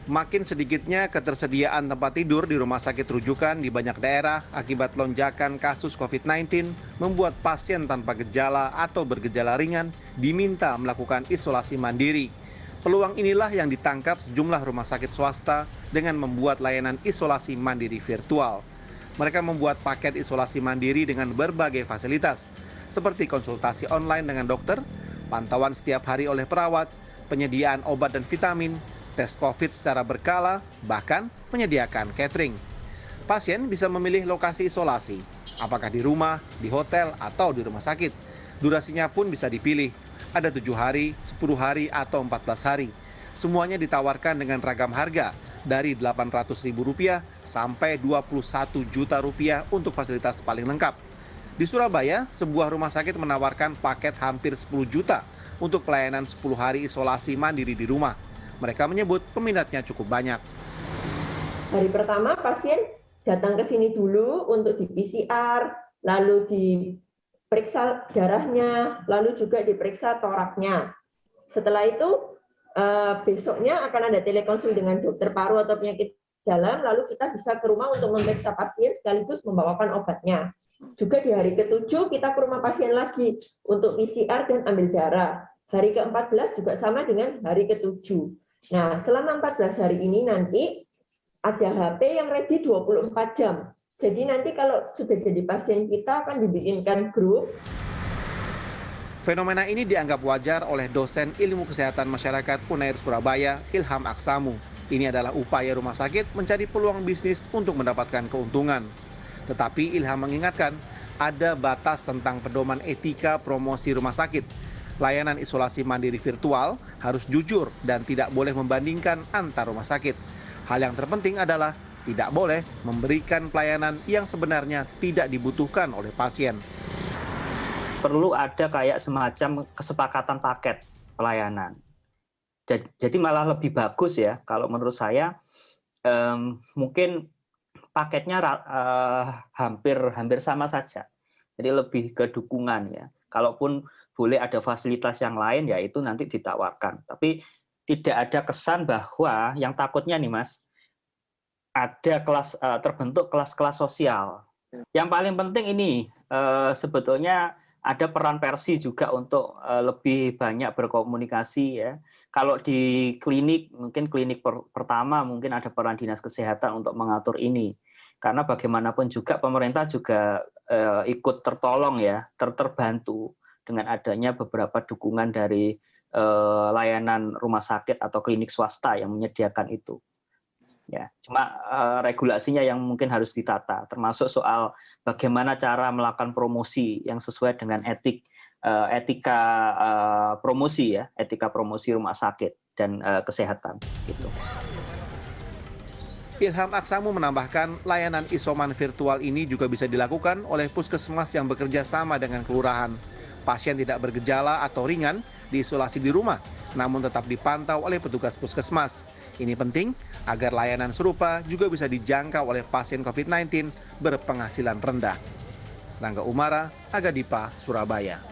Makin sedikitnya ketersediaan tempat tidur di rumah sakit rujukan di banyak daerah akibat lonjakan kasus COVID-19 membuat pasien tanpa gejala atau bergejala ringan diminta melakukan isolasi mandiri. Peluang inilah yang ditangkap sejumlah rumah sakit swasta dengan membuat layanan isolasi mandiri virtual. Mereka membuat paket isolasi mandiri dengan berbagai fasilitas, seperti konsultasi online dengan dokter, pantauan setiap hari oleh perawat, penyediaan obat dan vitamin, tes COVID secara berkala, bahkan menyediakan catering. Pasien bisa memilih lokasi isolasi, apakah di rumah, di hotel, atau di rumah sakit. Durasinya pun bisa dipilih, ada 7 hari, 10 hari, atau 14 hari. Semuanya ditawarkan dengan ragam harga, dari Rp800.000 sampai Rp21 juta untuk fasilitas paling lengkap. Di Surabaya, sebuah rumah sakit menawarkan paket hampir 10 juta untuk pelayanan 10 hari isolasi mandiri di rumah. Mereka menyebut peminatnya cukup banyak. Hari pertama pasien datang ke sini dulu untuk di PCR, lalu diperiksa darahnya, lalu juga diperiksa toraknya. Setelah itu besoknya akan ada telekonsul dengan dokter paru atau penyakit dalam, lalu kita bisa ke rumah untuk memeriksa pasien sekaligus membawakan obatnya. Juga di hari ke-7 kita ke rumah pasien lagi untuk PCR dan ambil darah. Hari ke-14 juga sama dengan hari ke-7. Nah, selama 14 hari ini nanti ada HP yang ready 24 jam. Jadi nanti kalau sudah jadi pasien kita akan dibikinkan grup. Fenomena ini dianggap wajar oleh dosen Ilmu Kesehatan Masyarakat Unair Surabaya, Ilham Aksamu. Ini adalah upaya rumah sakit mencari peluang bisnis untuk mendapatkan keuntungan. Tetapi Ilham mengingatkan, ada batas tentang pedoman etika promosi rumah sakit. Layanan isolasi mandiri virtual harus jujur dan tidak boleh membandingkan antar rumah sakit. Hal yang terpenting adalah tidak boleh memberikan pelayanan yang sebenarnya tidak dibutuhkan oleh pasien. Perlu ada kayak semacam kesepakatan paket pelayanan. Jadi malah lebih bagus ya, kalau menurut saya mungkin paketnya hampir sama saja. Jadi lebih ke dukungan ya. Kalaupun boleh ada fasilitas yang lain, ya itu nanti ditawarkan. Tapi tidak ada kesan bahwa yang takutnya nih Mas, ada terbentuk kelas-kelas sosial. Yang paling penting ini sebetulnya ada peran Persi juga untuk lebih banyak berkomunikasi ya. Kalau di klinik, mungkin klinik pertama mungkin ada peran dinas kesehatan untuk mengatur ini. Karena bagaimanapun juga pemerintah juga ikut tertolong ya, terbantu dengan adanya beberapa dukungan dari layanan rumah sakit atau klinik swasta yang menyediakan itu. Ya, cuma regulasinya yang mungkin harus ditata, termasuk soal bagaimana cara melakukan promosi yang sesuai dengan etika promosi ya, etika promosi rumah sakit dan kesehatan gitu. Ilham Aksamu menambahkan, layanan isoman virtual ini juga bisa dilakukan oleh puskesmas yang bekerja sama dengan kelurahan. Pasien tidak bergejala atau ringan diisolasi di rumah, namun tetap dipantau oleh petugas puskesmas. Ini penting agar layanan serupa juga bisa dijangkau oleh pasien COVID-19 berpenghasilan rendah. Rangga Umara, Agadipa, Surabaya.